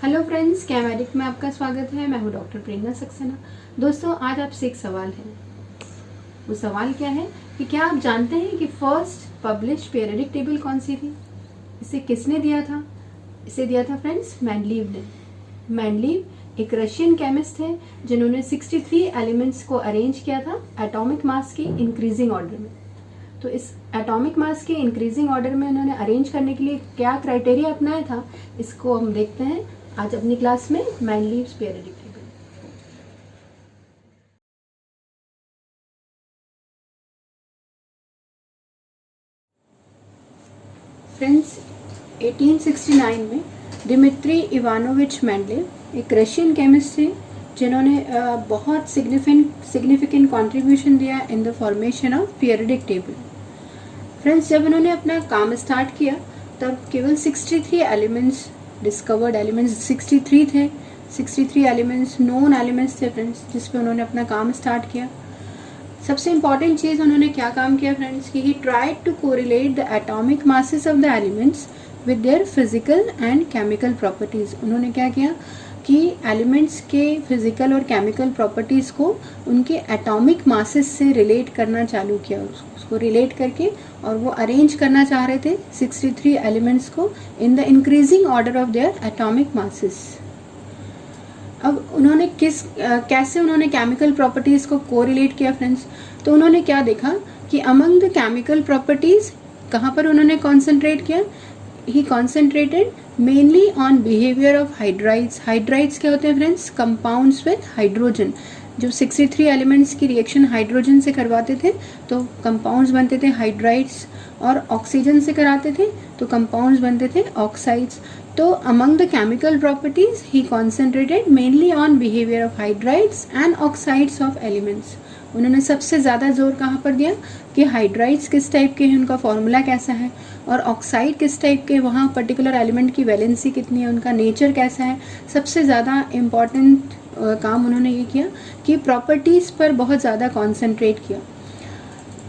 Hello friends, कैमेरिक में आपका स्वागत है। मैं हूं डॉक्टर प्रेरणा सक्सेना। दोस्तों, आज आपसे एक सवाल है। वो सवाल क्या है कि क्या आप जानते हैं कि फर्स्ट पब्लिश्ड पीरियडिक टेबल कौन सी थी? इसे किसने दिया था? इसे दिया था फ्रेंड्स मैंडलीव ने। मैंडलीव एक रशियन केमिस्ट है जिन्होंने 63 एलिमेंट्स को अरेंज किया था एटॉमिक मास के इंक्रीजिंग ऑर्डर में। तो इस एटॉमिक मास के इंक्रीजिंग ऑर्डर में उन्होंने अरेंज करने के लिए क्या क्राइटेरिया अपनाया था, इसको हम देखते हैं आज अपनी क्लास में मैंडलीव्स पीरियडिक टेबल। फ्रेंड्स, 1869 में दिमित्री इवानोविच मैंडलीव एक रशियन केमिस्ट थे जिन्होंने बहुत सिग्निफिकेंट कंट्रीब्यूशन दिया in the formation of periodic table. Friends, जब उन्होंने अपना काम स्टार्ट किया तब केवल 63 एलिमेंट्स, डिस्कवर्ड एलिमेंट्स 63 थे। 63 एलिमेंट्स नोन एलिमेंट्स थे फ्रेंड्स, जिस पे उन्होंने अपना काम स्टार्ट किया। सबसे इम्पॉर्टेंट चीज़ उन्होंने क्या काम किया फ्रेंड्स कि he tried to correlate the atomic masses of the elements with their physical and chemical properties. उन्होंने क्या किया कि एलिमेंट्स के फिजिकल और केमिकल प्रॉपर्टीज़ को उनके एटॉमिक मासेस से रिलेट करना चालू किया, उसको रिलेट करके, और वो अरेंज करना चाह रहे थे 63 एलिमेंट्स को in the increasing order of their atomic masses. अब उन्होंने कैसे उन्होंने केमिकल प्रॉपर्टीज़ को कोरिलेट किया फ्रेंड्स? तो उन्होंने क्या देखा कि अमंग द केमिकल प्रॉपर्टीज़ कहाँ पर उन्होंने कॉन्सेंट्रेट किया? He concentrated mainly on behaviour of hydrides. Hydrides क्या होते हैं फ्रेंड्स? Compounds with hydrogen. जो 63 एलिमेंट्स की रिएक्शन हाइड्रोजन से करवाते थे तो कंपाउंड्स बनते थे हाइड्राइड्स, और ऑक्सीजन से कराते थे तो कंपाउंड्स बनते थे ऑक्साइड्स। तो among the chemical properties he concentrated mainly on behaviour of hydrides and oxides of elements. उन्होंने सबसे ज़्यादा जोर कहाँ पर दिया कि हाइड्राइड्स किस टाइप के हैं, उनका फॉर्मूला कैसा है, और ऑक्साइड किस टाइप के, वहाँ पर्टिकुलर एलिमेंट की वैलेंसी कितनी है, उनका नेचर कैसा है। सबसे ज़्यादा इम्पॉर्टेंट काम उन्होंने ये किया कि प्रॉपर्टीज़ पर बहुत ज़्यादा कॉन्सेंट्रेट किया।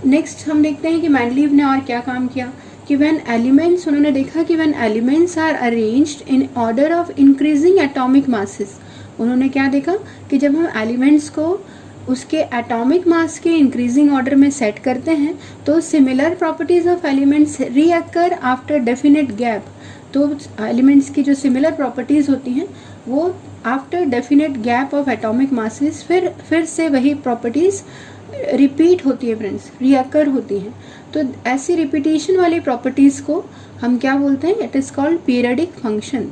नेक्स्ट हम देखते हैं कि मैंडलीव ने और क्या काम किया कि व्हेन एलिमेंट्स, उन्होंने देखा कि when elements are arranged in order of increasing atomic masses. उन्होंने क्या देखा कि जब हम एलिमेंट्स को उसके एटॉमिक मास के इंक्रीजिंग ऑर्डर में सेट करते हैं तो similar properties of elements reoccur after definite gap. तो एलिमेंट्स की जो सिमिलर प्रॉपर्टीज़ होती हैं वो after definite gap of atomic masses फिर से वही प्रॉपर्टीज़ रिपीट होती है फ्रेंड्स, रीअकर होती हैं। तो ऐसी रिपीटेशन वाली प्रॉपर्टीज़ को हम क्या बोलते हैं? It is called periodic function.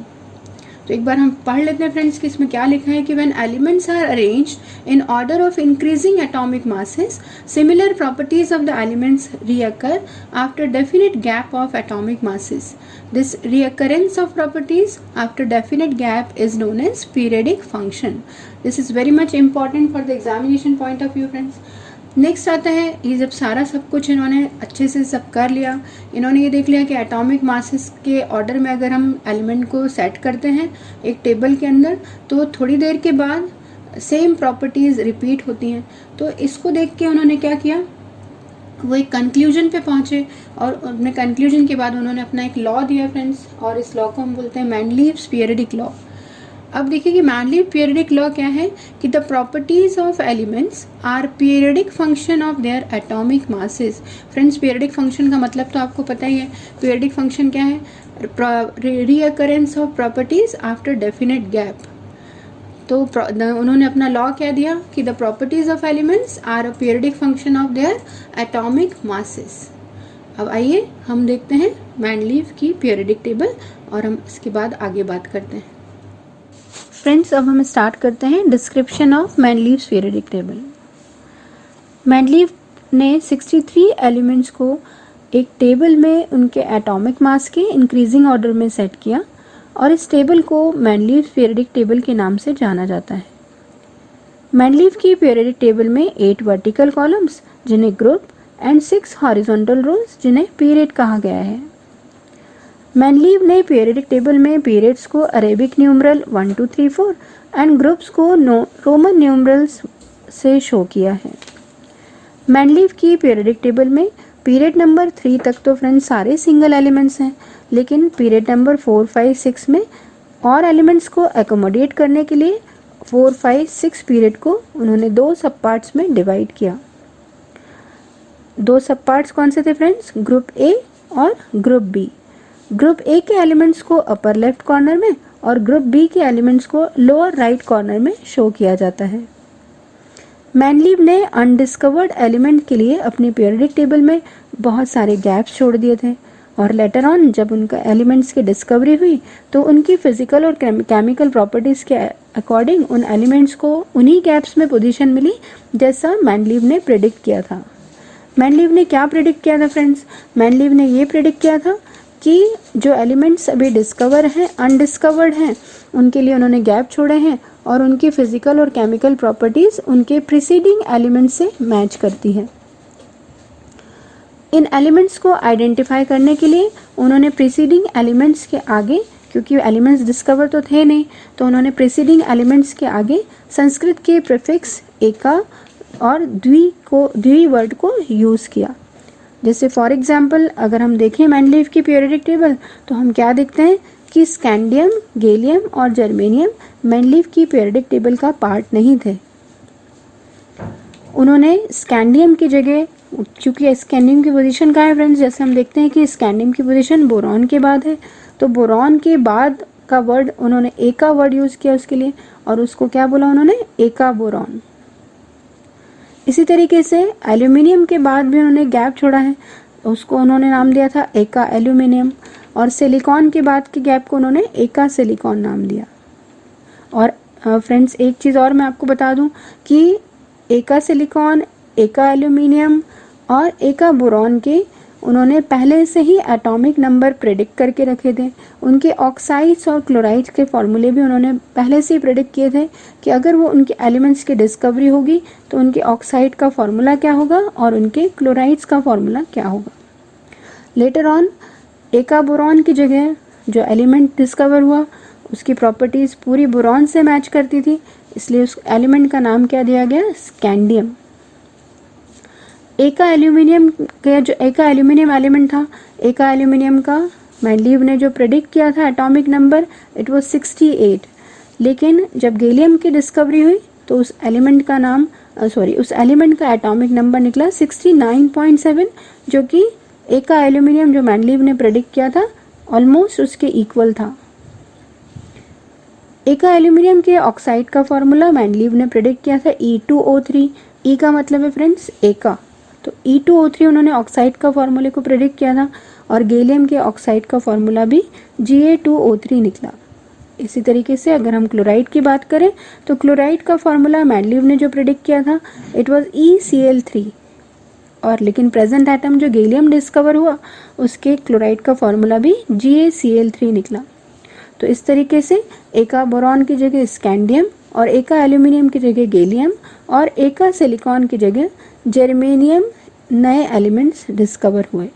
तो एक बार हम पढ़ लेते हैं फ्रेंड्स कि इसमें क्या लिखा है कि when elements are arranged in order of increasing atomic masses, similar properties of the elements reoccur after definite gap of atomic masses. This reoccurrence of properties after definite gap is known as periodic function. This is very much important for the examination point of view friends. Next आता है, ये जब सारा सब कुछ इन्होंने अच्छे से सब कर लिया, इन्होंने ये देख लिया कि एटॉमिक मासेस के ऑर्डर में अगर हम एलिमेंट को सेट करते हैं एक टेबल के अंदर तो थोड़ी देर के बाद सेम प्रॉपर्टीज़ रिपीट होती हैं। तो इसको देख के उन्होंने क्या किया, वो एक कंक्लूजन पे पहुँचे, और अपने कंक्लूजन के बाद उन्होंने अपना एक लॉ दिया फ्रेंड्स, और इस लॉ को हम बोलते हैं मैंडलीव्स पीरियडिक लॉ। अब देखिए कि मैंडलीव पीरियडिक लॉ क्या है कि the properties of elements are periodic function of their atomic masses. Friends, periodic function का मतलब तो आपको पता ही है। पीरियडिक फंक्शन क्या है? Recurrence of properties after definite gap. तो उन्होंने अपना लॉ क्या दिया कि the properties of elements are a periodic function of their atomic masses. अब आइए हम देखते हैं मैंडलीव की पीरियडिक टेबल, और हम इसके बाद आगे बात करते हैं। फ्रेंड्स, अब हम स्टार्ट करते हैं description of Mendeleev's periodic table. Mendeleev ने 63 एलिमेंट्स को एक टेबल में उनके एटॉमिक मास के इंक्रीजिंग ऑर्डर में सेट किया, और इस टेबल को मैंडलीव्स पीरियडिक टेबल के नाम से जाना जाता है। मैंडलीव की पीरियडिक टेबल में 8 वर्टिकल कॉलम्स जिन्हें ग्रुप एंड 6 हॉरिजॉन्टल रोज जिन्हें पीरियड कहा गया है। मैंडलीव ने पीरियडिक टेबल में पीरियड्स को अरेबिक न्यूमरल 1 2 3 4 एंड ग्रुप्स को रोमन न्यूमरल्स से शो किया है। मैंडलीव की पीरियडिक टेबल में पीरियड नंबर 3 तक तो फ्रेंड्स सारे सिंगल एलिमेंट्स हैं, लेकिन पीरियड नंबर 4 5 6 में और एलिमेंट्स को एकोमोडेट करने के लिए 4, 5, 6 पीरियड को उन्होंने 2 सब पार्ट्स में डिवाइड किया। 2 सब पार्ट्स कौन से थे फ्रेंड्स? ग्रुप ए और ग्रुप बी। ग्रुप ए के एलिमेंट्स को अपर लेफ्ट कॉर्नर में और ग्रुप बी के एलिमेंट्स को लोअर राइट कॉर्नर में शो किया जाता है। मैनलीव ने अनडिस्कवर्ड एलिमेंट के लिए अपनी पीरियडिक टेबल में बहुत सारे गैप्स छोड़ दिए थे और लेटर ऑन जब उनका एलिमेंट्स की डिस्कवरी हुई तो उनकी फिजिकल और केमिकल प्रॉपर्टीज़ के अकॉर्डिंग उन एलिमेंट्स को उन्हीं गैप्स में पोजीशन मिली जैसा मैनलीव ने प्रेडिक्ट किया था। मैनलीव ने क्या प्रेडिक्ट किया था फ्रेंड्स? मैनलीव ने ये प्रेडिक्ट किया था कि जो एलिमेंट्स अभी डिस्कवर हैं, अनडिस्कवर्ड हैं, उनके लिए उन्होंने गैप छोड़े हैं और उनकी फिजिकल और केमिकल प्रॉपर्टीज़ उनके प्रीसीडिंग एलिमेंट्स से मैच करती है। इन एलिमेंट्स को आइडेंटिफाई करने के लिए उन्होंने प्रीसीडिंग एलिमेंट्स के आगे, क्योंकि एलिमेंट्स डिस्कवर तो थे नहीं, तो उन्होंने प्रीसीडिंग एलिमेंट्स के आगे संस्कृत के प्रीफिक्स एका और द्वि वर्ड को यूज़ किया। जैसे फॉर एग्जाम्पल अगर हम देखें मैनलीव की पीरियडिक टेबल तो हम क्या देखते हैं कि स्कैंडियम, गैलियम और जर्मेनियम मैनलीव की पीरियडिक टेबल का पार्ट नहीं थे। उन्होंने स्कैंडियम की जगह, क्योंकि स्कैंडियम की पोजीशन कहाँ है फ्रेंड्स? जैसे हम देखते हैं कि स्कैंडियम की पोजीशन बोरॉन के बाद है, तो बोरॉन के बाद का वर्ड उन्होंने एका वर्ड यूज़ किया उसके लिए और उसको क्या बोला उन्होंने? एका बोरॉन। इसी तरीके से एल्यूमिनियम के बाद भी उन्होंने गैप छोड़ा है, उसको उन्होंने नाम दिया था एका एल्यूमिनियम, और सिलिकॉन के बाद के गैप को उन्होंने एका सिलिकॉन नाम दिया। और फ्रेंड्स एक चीज़ और मैं आपको बता दूं कि एका सिलिकॉन, एका एल्यूमिनियम और एका बोरॉन के उन्होंने पहले से ही एटॉमिक नंबर प्रेडिक्ट करके रखे थे। उनके ऑक्साइड्स और क्लोराइड्स के फॉर्मूले भी उन्होंने पहले से ही प्रेडिक्ट किए थे कि अगर वो उनके एलिमेंट्स की डिस्कवरी होगी तो उनके ऑक्साइड का फॉर्मूला क्या होगा और उनके क्लोराइड्स का फॉर्मूला क्या होगा। लेटर ऑन एका बोरॉन की जगह जो एलिमेंट डिस्कवर हुआ उसकी प्रॉपर्टीज़ पूरी बोरॉन से मैच करती थी, इसलिए उस एलिमेंट का नाम क्या दिया गया? स्कैंडियम। एका एल्यूमिनियम का जो एका एल्यूमिनियम एलिमेंट था, एका एल्यूमिनियम का मैनलीव ने जो प्रेडिक्ट किया था एटॉमिक नंबर इट वाज 68, लेकिन जब गैलियम की डिस्कवरी हुई तो उस एलिमेंट का नाम उस एलिमेंट का एटॉमिक नंबर निकला 69.7, जो कि एका एल्यूमिनियम जो मैनलीव ने प्रेडिक्ट किया था ऑलमोस्ट उसके इक्वल था। एका एल्यूमिनियम के ऑक्साइड का फॉर्मूला मैनलीव ने प्रेडिक्ट किया था E2O3। ई का मतलब है फ्रेंड्स एका, तो E2O3 उन्होंने ऑक्साइड का फॉर्मूले को प्रेडिक्ट किया था और गैलियम के ऑक्साइड का फॉर्मूला भी Ga2O3 निकला। इसी तरीके से अगर हम क्लोराइड की बात करें तो क्लोराइड का फॉर्मूला मैनलीव ने जो प्रेडिक्ट किया था इट वाज ECl3, और लेकिन प्रेजेंट एटम जो गैलियम डिस्कवर हुआ उसके क्लोराइड का फॉर्मूला भी GaCl3 निकला। तो इस तरीके से एका बोरॉन की जगह स्कैंडियम और एका एल्यूमिनियम की जगह गैलियम और एका सिलिकॉन की जगह जर्मेनियम नए एलिमेंट्स डिस्कवर हुए।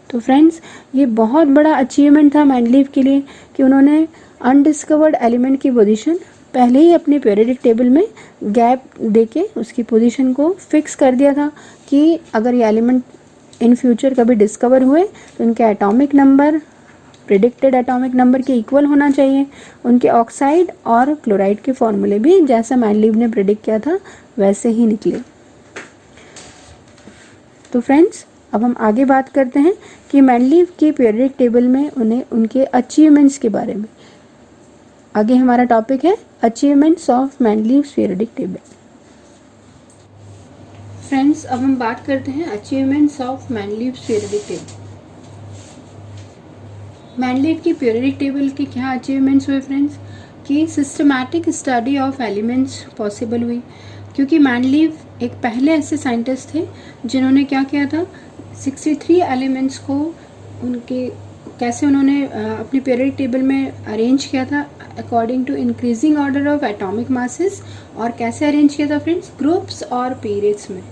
तो फ्रेंड्स ये बहुत बड़ा अचीवमेंट था मैनलीव के लिए कि उन्होंने अनडिस्कवर्ड एलिमेंट की पोजीशन पहले ही अपनी पीरियडिक टेबल में गैप देके उसकी पोजीशन को फिक्स कर दिया था कि अगर ये एलिमेंट इन फ्यूचर कभी डिस्कवर हुए तो उनके atomic number predicted atomic number के इक्वल होना चाहिए, उनके ऑक्साइड और क्लोराइड के फॉर्मूले भी जैसा मैनलीव ने प्रिडिक्ट किया था वैसे ही निकले। तो फ्रेंड्स अब हम आगे बात करते हैं कि मैनलीव की पीरियडिक टेबल में उन्हें उनके अचीवमेंट्स के बारे में। आगे हमारा टॉपिक है achievements of Mendeleev's periodic table. Friends अब हम बात करते हैं achievements of Mendeleev's periodic table. Mendeleev की पीरियडिक टेबल के क्या अचीवमेंट्स हुए फ्रेंड्स? कि systematic study of elements possible हुई, क्योंकि मैनलीव एक पहले ऐसे साइंटिस्ट थे जिन्होंने क्या किया था 63 एलिमेंट्स को उनके कैसे उन्होंने अपनी पीरियडिक टेबल में अरेंज किया था according to increasing order of atomic masses. और कैसे अरेंज किया था फ्रेंड्स? ग्रुप्स और पीरियड्स में।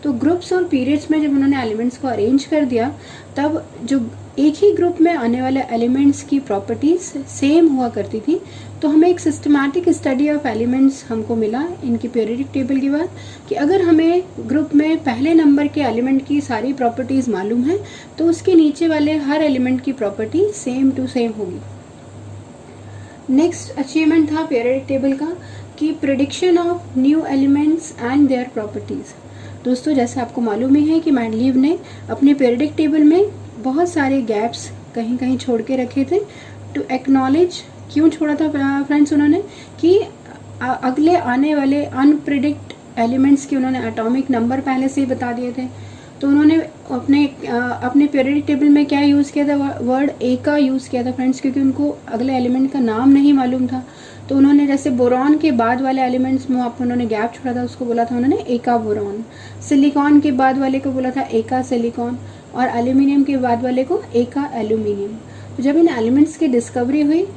तो ग्रुप्स और पीरियड्स में जब उन्होंने एलिमेंट्स को अरेंज कर दिया तब जो एक ही ग्रुप में आने वाले एलिमेंट्स की प्रॉपर्टीज सेम हुआ करती थी, तो हमें एक सिस्टमैटिक स्टडी ऑफ एलिमेंट्स हमको मिला इनकी पीरियडिक टेबल के बाद कि अगर हमें ग्रुप में पहले नंबर के एलिमेंट की सारी प्रॉपर्टीज़ मालूम है तो उसके नीचे वाले हर एलिमेंट की प्रॉपर्टी सेम टू सेम होगी। नेक्स्ट अचीवमेंट था पीरियोडिक टेबल का कि prediction of new elements and their properties. दोस्तों जैसे आपको मालूम ही है कि मेंडलीव ने अपने पीरियोडिक टेबल में बहुत सारे गैप्स कहीं कहीं छोड़ के रखे थे टू एक्नॉलेज। क्यों छोड़ा था फ्रेंड्स उन्होंने, कि अगले आने वाले अनप्रिडिक्ट एलिमेंट्स के उन्होंने एटॉमिक नंबर पहले से ही बता दिए थे। तो उन्होंने अपने पीरियोडिक टेबल में क्या यूज़ किया था, वर्ड एका यूज़ किया था फ्रेंड्स, क्योंकि उनको अगले एलिमेंट का नाम नहीं मालूम था। तो उन्होंने जैसे बोरॉन के बाद वाले एलिमेंट्स में आप उन्होंने गैप छोड़ा था, उसको बोला था उन्होंने एका बोरॉन। सिलिकॉन के बाद वाले को बोला था एका सिलिकॉन, और एल्यूमिनियम के बाद वाले को एका एल्यूमिनियम। तो जब इन एलिमेंट्स की डिस्कवरी हुई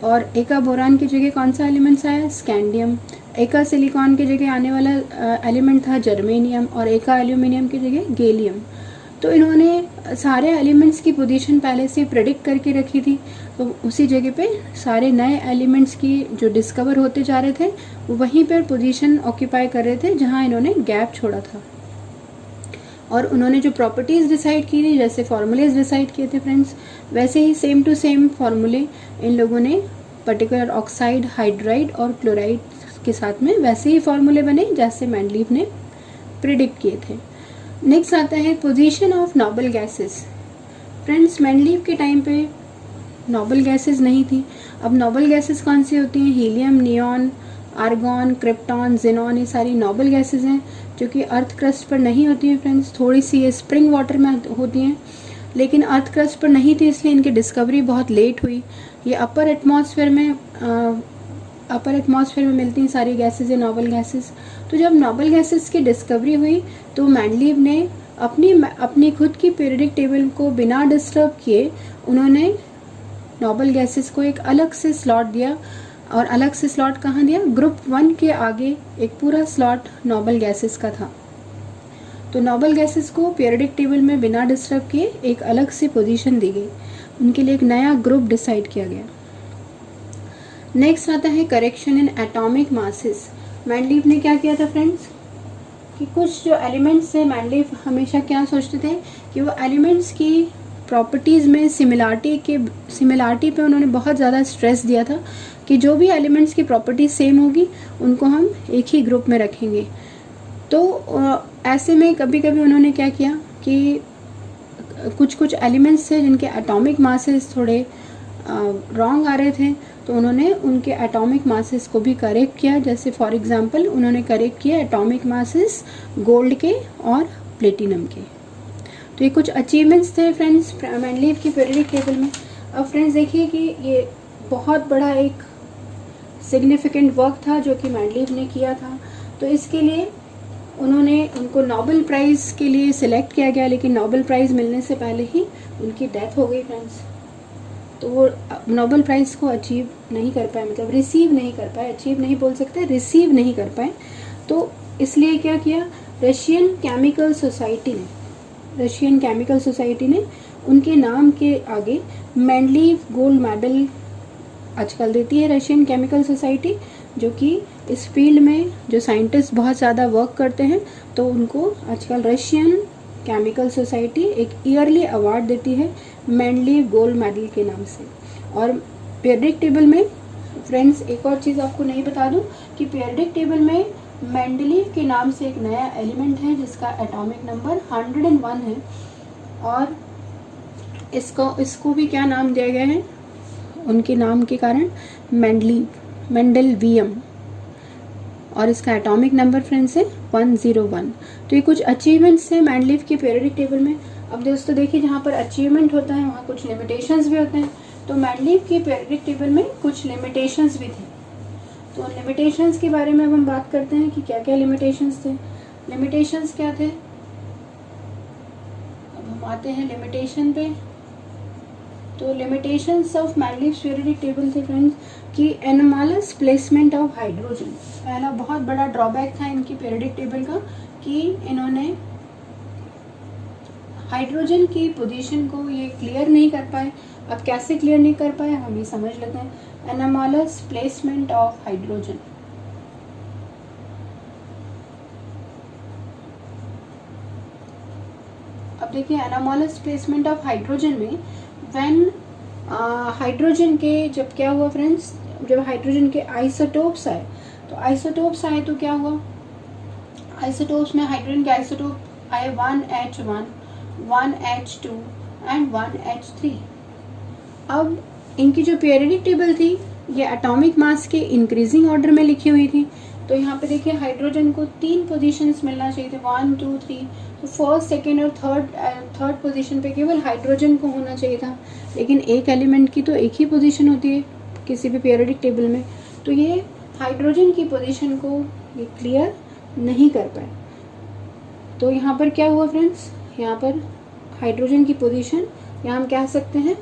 और एका बोरान की जगह कौन सा एलिमेंट्स आया, स्कैंडियम। एका सिलिकॉन की जगह आने वाला एलिमेंट था जर्मेनियम, और एका एल्यूमिनियम की जगह गैलियम। तो इन्होंने सारे एलिमेंट्स की पोजीशन पहले से प्रेडिक्ट करके रखी थी। तो उसी जगह पे सारे नए एलिमेंट्स की जो डिस्कवर होते जा रहे थे वो वहीं पर पोजीशन ऑक्यूपाई कर रहे थे जहां इन्होंने गैप छोड़ा था। और उन्होंने जो प्रॉपर्टीज़ डिसाइड की थी, जैसे फार्मूलेज डिसाइड किए थे फ्रेंड्स, वैसे ही सेम टू सेम फार्मूले इन लोगों ने पर्टिकुलर ऑक्साइड, हाइड्राइड और क्लोराइड के साथ में वैसे ही फार्मूले बने जैसे मेंडलीव ने प्रिडिक्ट किए थे। नेक्स्ट आता है position of noble gases. Friends Mendeleev के टाइम पे नोबल गैसेस नहीं थी। अब नोबल गैसेस कौन सी होती हैं, helium, neon, argon, krypton, xenon, ये सारी नोबल गैसेस हैं जो कि अर्थ क्रस्ट पर नहीं होती हैं फ्रेंड्स। थोड़ी सी ये स्प्रिंग वाटर में होती हैं, लेकिन अर्थ क्रस्ट पर नहीं थी, इसलिए इनकी डिस्कवरी बहुत लेट हुई। ये अपर एटमॉस्फेयर में मिलती हैं सारी गैसेस, ये नोबल गैसेस। तो जब नोबल गैसेस की डिस्कवरी हुई तो मेंडलीव ने अपनी खुद की पीरियोडिक टेबल को बिना डिस्टर्ब किए उन्होंने नोबल गैसेस को एक अलग से स्लॉट दिया। और अलग से स्लॉट कहाँ दिया, ग्रुप 1 के आगे एक पूरा स्लॉट नोबल गैसेस का था। तो नोबल गैसेस को पीरियोडिक टेबल में बिना डिस्टर्ब किए एक अलग से पोजीशन दी गई, उनके लिए एक नया ग्रुप डिसाइड किया गया। नेक्स्ट आता है correction in atomic masses. Mendeleev ने क्या किया था फ्रेंड्स कि कुछ जो एलिमेंट्स थे, मेंडलीव हमेशा क्या सोचते थे कि वो एलिमेंट्स की प्रॉपर्टीज़ में सिमिलरिटी पे उन्होंने बहुत ज़्यादा स्ट्रेस दिया था कि जो भी एलिमेंट्स की प्रॉपर्टीज सेम होगी उनको हम एक ही ग्रुप में रखेंगे। तो ऐसे में कभी कभी उन्होंने क्या किया कि कुछ एलिमेंट्स थे जिनके एटॉमिक मासेस थोड़े रॉन्ग आ रहे थे, तो उन्होंने उनके एटॉमिक मासेस को भी करेक्ट किया। जैसे फॉर एग्जांपल उन्होंने करेक्ट किया एटॉमिक मासेस गोल्ड के और प्लेटिनम के। तो ये कुछ अचीवमेंट्स थे फ्रेंड्स मेंडलीव की पीरियोडिक टेबल में। अब फ्रेंड्स देखिए कि ये बहुत बड़ा एक सिग्निफिकेंट वर्क था जो कि मेंडलीव ने किया था। तो इसके लिए उनको नोबेल प्राइज़ के लिए सिलेक्ट किया गया, लेकिन नोबेल प्राइज़ मिलने से पहले ही उनकी डेथ हो गई फ्रेंड्स। तो वो नोबेल प्राइज़ को अचीव नहीं कर पाए, मतलब रिसीव नहीं कर पाए, अचीव नहीं बोल सकते, रिसीव नहीं कर पाए। तो इसलिए क्या किया, रशियन केमिकल सोसाइटी ने उनके नाम के आगे मेंडलीव गोल्ड मेडल आजकल देती है रशियन केमिकल सोसाइटी, जो कि इस फील्ड में जो साइंटिस्ट बहुत ज़्यादा वर्क करते हैं तो उनको आजकल रशियन केमिकल सोसाइटी एक ईयरली अवार्ड देती है मेंडलीव गोल्ड मेडल के नाम से। और पीरियोडिक टेबल में फ्रेंड्स एक और चीज़ आपको नहीं बता दूं कि पीरियोडिक टेबल में मेंडलीव के नाम से एक नया एलिमेंट है जिसका एटॉमिक नंबर 101 है, और इसको भी क्या नाम दिया गया है उनके नाम के कारण, मेंडलवियम, और इसका एटॉमिक नंबर फ्रेंड्स है 101। तो ये कुछ अचीवमेंट्स हैं मेंडलीव की पीरियोडिक टेबल में। अब दोस्तों देखिए जहाँ पर अचीवमेंट होता है वहाँ कुछ लिमिटेशंस भी होते हैं। तो मेंडलीव की पीरियोडिक टेबल में कुछ लिमिटेशंस भी थे। तो लिमिटेशंस के बारे में अब हम बात करते हैं कि क्या क्या लिमिटेशंस थे। लिमिटेशंस क्या थे, अब हम आते हैं लिमिटेशन पे। तो limitations of Mendeleev periodic table थे फ्रेंड्स कि एनोमलस प्लेसमेंट ऑफ हाइड्रोजन। पहला बहुत बड़ा ड्रॉबैक था इनकी पीरियोडिक टेबल का कि इन्होंने हाइड्रोजन की पोजीशन को ये क्लियर नहीं कर पाए। अब कैसे क्लियर नहीं कर पाए हम ये समझ लेते हैं। एनोमलस प्लेसमेंट ऑफ हाइड्रोजन, अब देखिए एनोमलस प्लेसमेंट ऑफ हाइड्रोजन में व्हेन हाइड्रोजन के जब क्या हुआ फ्रेंड्स, जब हाइड्रोजन के आइसोटोप्स आए, तो आइसोटोप्स आए तो क्या हुआ, आइसोटोप्स में हाइड्रोजन के आइसोटोप आए 1H1, 1H2 एंड 1H3। अब इनकी जो पीरियोडिक टेबल थी ये एटॉमिक मास के इंक्रीजिंग ऑर्डर में लिखी हुई थी। तो यहाँ पे देखिए हाइड्रोजन को 3 पोजीशंस मिलना चाहिए थे, 1 2 3। तो फर्स्ट, सेकेंड और थर्ड पोजीशन पे केवल हाइड्रोजन को होना चाहिए था, लेकिन एक एलिमेंट की तो एक ही पोजीशन होती है किसी भी पीरियोडिक टेबल में। तो ये हाइड्रोजन की पोजीशन को ये क्लियर नहीं कर पाए। तो यहाँ पर क्या हुआ फ्रेंड्स, यहाँ पर हाइड्रोजन की पोजीशन, यहाँ हम कह सकते हैं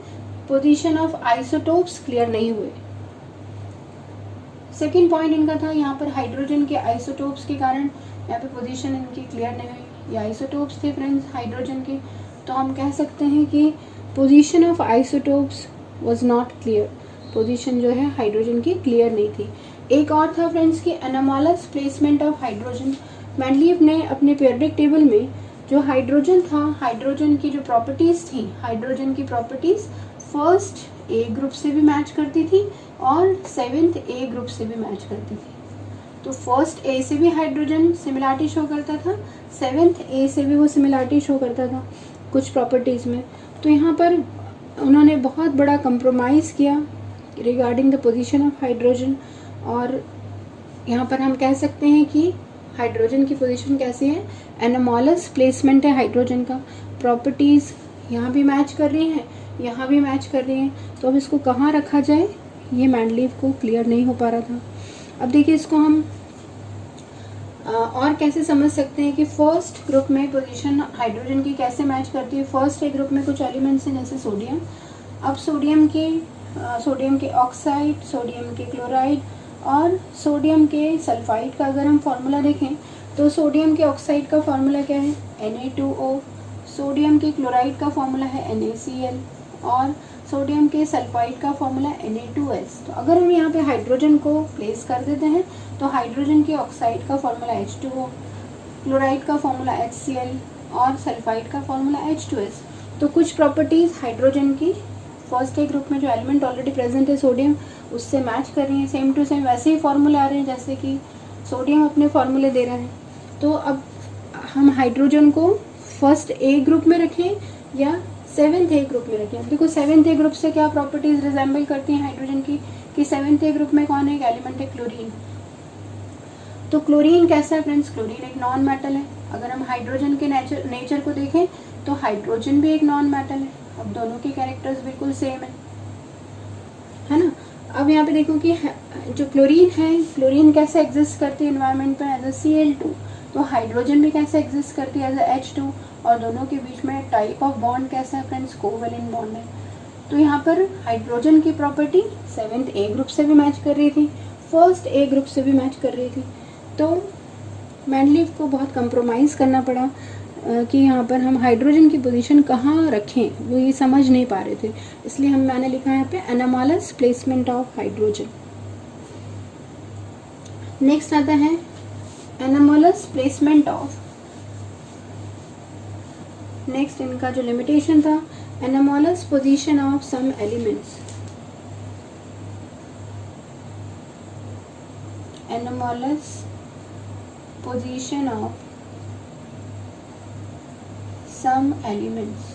पोजीशन ऑफ आइसोटोप्स क्लियर नहीं हुए। सेकेंड पॉइंट इनका था यहाँ पर हाइड्रोजन के आइसोटोप्स के कारण यहाँ पे पोजीशन इनकी क्लियर नहीं हुई। ये आइसोटोप्स थे फ्रेंड्स हाइड्रोजन के, तो हम कह सकते हैं कि position of isotopes was not clear, position जो है हाइड्रोजन की क्लियर नहीं थी। एक और था फ्रेंड्स की anomalous placement of hydrogen. Mendeleev ने अपने पीरियोडिक टेबल में जो हाइड्रोजन था, हाइड्रोजन की जो प्रॉपर्टीज़ थी, हाइड्रोजन की प्रॉपर्टीज़ फर्स्ट ए ग्रुप से भी मैच करती थी और 7th ए ग्रुप से भी मैच करती थी। तो फर्स्ट ए से भी हाइड्रोजन सिमिलरिटी शो करता था, 7th ए से भी वो सिमिलरिटी शो करता था कुछ प्रॉपर्टीज़ में। तो यहाँ पर उन्होंने बहुत बड़ा कंप्रोमाइज़ किया regarding the position of hydrogen, और यहाँ पर हम कह सकते हैं कि हाइड्रोजन की पोजीशन कैसी है, एनोमलस प्लेसमेंट है हाइड्रोजन का, प्रॉपर्टीज़ यहाँ भी मैच कर रही हैं, यहाँ भी मैच कर रही हैं। तो अब इसको कहाँ रखा जाए ये मेंडलीव को क्लियर नहीं हो पा रहा था। अब देखिए इसको हम और कैसे समझ सकते हैं कि फर्स्ट ग्रुप में पोजीशन हाइड्रोजन की कैसे मैच करती है। फर्स्ट ए ग्रुप में कुछ एलिमेंट्स हैं जैसे सोडियम। अब सोडियम के ऑक्साइड, सोडियम के क्लोराइड और सोडियम के सल्फाइड का अगर हम फार्मूला देखें तो सोडियम के ऑक्साइड का फार्मूला क्या है, Na2O। सोडियम के क्लोराइड का फार्मूला है NaCl और सोडियम के सल्फाइड का फार्मूला Na2S। तो अगर हम यहाँ पे हाइड्रोजन को प्लेस कर देते हैं तो हाइड्रोजन के ऑक्साइड का फार्मूला H2O, क्लोराइड का फार्मूला HCl और सल्फाइड का फार्मूला H2S। तो कुछ प्रॉपर्टीज़ हाइड्रोजन की फर्स्ट ए ग्रुप में जो एलिमेंट ऑलरेडी प्रेजेंट है सोडियम, उससे मैच कर रही हैं, सेम टू सेम वैसे ही फार्मूले आ रहे हैं जैसे कि सोडियम अपने फार्मूले दे रहा है। तो अब हम हाइड्रोजन को फर्स्ट ए ग्रुप में रखें या 7th ए ग्रुप में रखें। देखो 7th ए ग्रुप से क्या प्रॉपर्टीज रिजेंबल करती हैं हाइड्रोजन की, कि 7th ए ग्रुप में कौन है, एक एलिमेंट है क्लोरीन। तो क्लोरीन कैसा है फ्रेंड्स, क्लोरीन एक नॉन मेटल है। अगर हम हाइड्रोजन के नेचर को देखें तो हाइड्रोजन भी एक नॉन मेटल है। अब दोनों के कैरेक्टर्स बिल्कुल सेम है ना। अब यहाँ पे देखो कि जो क्लोरीन है, क्लोरीन कैसे एग्जिस्ट करती है एनवायरनमेंट में, एज अ Cl2। तो हाइड्रोजन भी कैसे एग्जिस्ट करती है, एज अ H2। और दोनों के बीच में टाइप ऑफ बॉन्ड कैसा है फ्रेंड्स, कोवेलेंट बॉन्ड है। तो यहाँ पर हाइड्रोजन की प्रॉपर्टी 7th ए ग्रुप से भी मैच कर रही थी, फर्स्ट ए ग्रुप से भी मैच कर रही थी। तो मेंडलीव को बहुत कंप्रोमाइज़ करना पड़ा कि यहाँ पर हम हाइड्रोजन की पोजीशन कहाँ रखें, वो ये समझ नहीं पा रहे थे। इसलिए मैंने लिखा है यहाँ पे anomalous placement of hydrogen. Next आता है एनोमलस प्लेसमेंट ऑफ, नेक्स्ट इनका जो लिमिटेशन था, anomalous position of some elements. Anomalous position of some elements।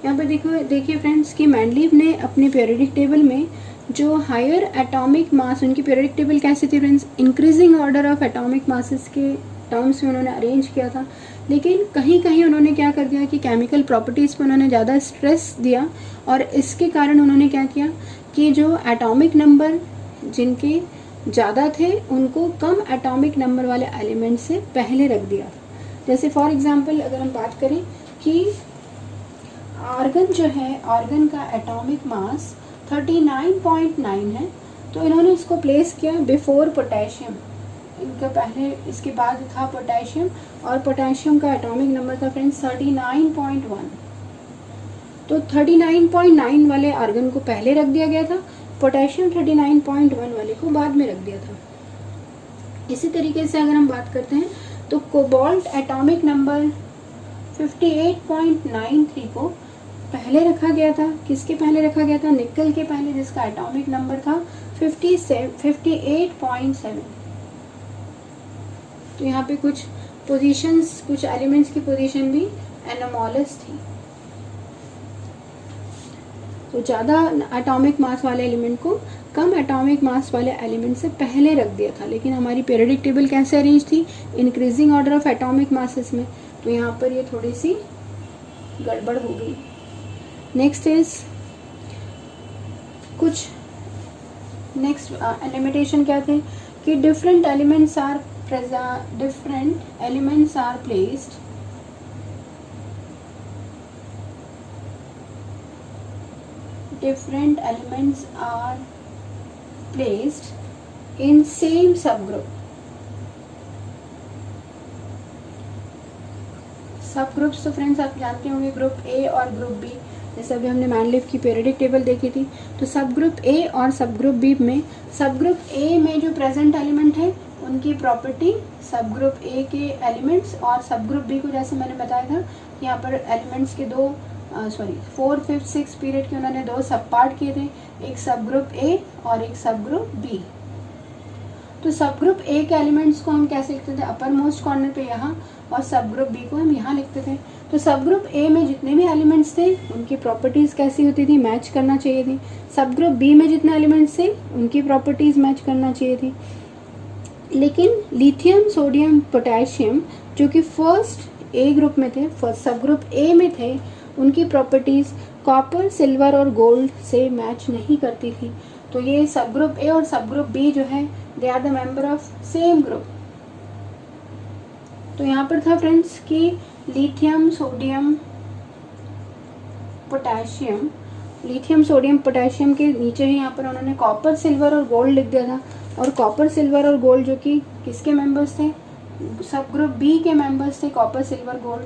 यहाँ पर देखिए फ्रेंड्स कि मेंडलीव ने अपने पीरियोडिक टेबल में जो हायर एटॉमिक मास, उनकी पीरियोडिक टेबल कैसी थी friends, increasing order of atomic masses के टर्म्स में उन्होंने अरेंज किया था। लेकिन कहीं कहीं उन्होंने क्या कर दिया कि केमिकल प्रॉपर्टीज़ पर उन्होंने ज़्यादा स्ट्रेस दिया, और इसके कारण उन्होंने क्या किया कि जो एटॉमिक नंबर जिनके ज़्यादा थे उनको कम एटॉमिक नंबर वाले एलिमेंट से पहले रख दिया। जैसे फॉर एग्जांपल अगर हम बात करें कि आर्गन जो है, आर्गन का एटॉमिक मास 39.9 है, तो इन्होंने इसको प्लेस किया बिफोर पोटेशियम। इनका पहले, इसके बाद था पोटेशियम, और पोटेशियम का एटॉमिक नंबर था फ्रेंड्स 39.1। तो 39.9 वाले आर्गन को पहले रख दिया गया था, पोटेशियम 39.1 वाले को बाद में रख दिया था। इसी तरीके से अगर हम बात करते हैं तो कोबाल्ट एटॉमिक नंबर 58.93 को पहले रखा गया था, किसके पहले रखा गया था, निकल के पहले, जिसका एटॉमिक नंबर था 58.7। तो यहाँ पे कुछ पोजीशंस, कुछ एलिमेंट्स की पोजीशन भी एनोमॉलस थी। तो ज़्यादा एटॉमिक मास वाले एलिमेंट को कम एटॉमिक मास वाले एलिमेंट से पहले रख दिया था। लेकिन हमारी पीरियोडिक टेबल कैसे अरेंज थी, increasing order of atomic masses में। तो यहाँ पर ये थोड़ी सी गड़बड़ हो गई। नेक्स्ट इज कुछ नेक्स्ट लिमिटेशन क्या थे कि different elements are placed in same subgroup. सब ग्रुप्स तो फ्रेंड्स आप जानते होंगे, ग्रुप ए और ग्रुप बी। जैसे अभी हमने मैनलीफ की पीरियोडिक टेबल देखी थी, तो सब ग्रुप ए और सब ग्रुप बी में, सब ग्रुप ए में जो प्रेजेंट एलिमेंट है उनकी प्रॉपर्टी सब ग्रुप ए के एलिमेंट्स, और सब ग्रुप बी को जैसे मैंने बताया था यहाँ पर एलिमेंट्स के 4, 5, 6 पीरियड के उन्होंने 2 सब पार्ट किए थे, एक सब ग्रुप ए और एक सब ग्रुप बी। तो सब ग्रुप ए के एलिमेंट्स को हम कैसे लिखते थे, अपर मोस्ट कॉर्नर पे यहाँ, और सब ग्रुप बी को हम यहाँ लिखते थे। तो सब ग्रुप ए में जितने भी एलिमेंट्स थे उनकी प्रॉपर्टीज़ कैसी होती थी, मैच करना चाहिए थी। सब ग्रुप बी में जितने एलिमेंट्स थे उनकी प्रॉपर्टीज़ मैच करना चाहिए थी। लेकिन लिथियम, सोडियम, पोटेशियम जो कि फर्स्ट ए ग्रुप में थे, फर्स्ट सब ग्रुप ए में थे, उनकी प्रॉपर्टीज़ कॉपर, सिल्वर और गोल्ड से मैच नहीं करती थी। तो ये सब ग्रुप ए और सब ग्रुप बी जो है, they are the member of same group. तो यहाँ पर था फ्रेंड्स कि लिथियम, सोडियम, पोटेशियम के नीचे ही यहाँ पर उन्होंने कॉपर, सिल्वर और गोल्ड लिख दिया था। और कॉपर, सिल्वर और गोल्ड जो कि किसके मेंबर्स थे, सब ग्रुप बी के मेंबर्स थे, कॉपर, सिल्वर, गोल्ड।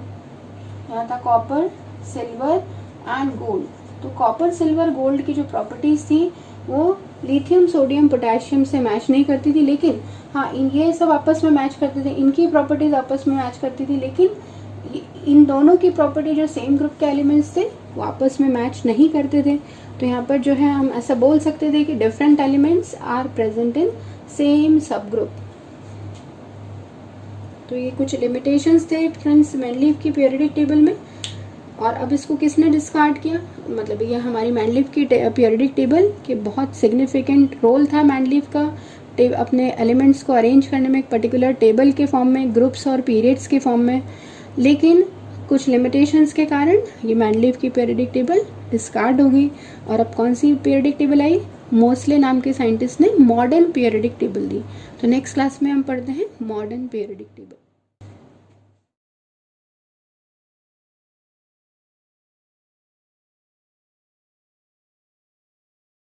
यहाँ था कॉपर, सिल्वर एंड गोल्ड। तो कॉपर, सिल्वर, गोल्ड की जो प्रॉपर्टीज़ थी वो लिथियम, सोडियम, पोटेशियम से मैच नहीं करती थी। लेकिन हाँ, ये सब आपस में मैच करते थे, इनकी प्रॉपर्टीज़ आपस में मैच करती थी। लेकिन इन दोनों की प्रॉपर्टी जो सेम ग्रुप के एलिमेंट्स थे वो आपस में मैच नहीं करते थे। तो यहाँ पर जो है हम ऐसा बोल सकते थे कि different elements are present in same sub group. तो ये कुछ लिमिटेशंस थे फ्रेंड्स मैनलीफ की पीरियोडिक टेबल में। और अब इसको किसने डिस्कार्ड किया, मतलब ये हमारी मैनलीफ की पीरियोडिक टेबल के बहुत सिग्निफिकेंट रोल था मैनलीफ का अपने एलिमेंट्स को अरेंज करने में, एक पर्टिकुलर टेबल के फॉर्म में, ग्रुप्स और पीरियड्स के फॉर्म में। लेकिन कुछ लिमिटेशंस के कारण ये मैनलीफ की पीरियोडिक टेबल डिस्कार्ड हो गई। और अब कौन सी पीरियोडिक टेबल आई, मोस्ले नाम के साइंटिस्ट ने मॉडर्न पीरियोडिक टेबल दी। तो नेक्स्ट क्लास में हम पढ़ते हैं मॉडर्न पीरियोडिक टेबल।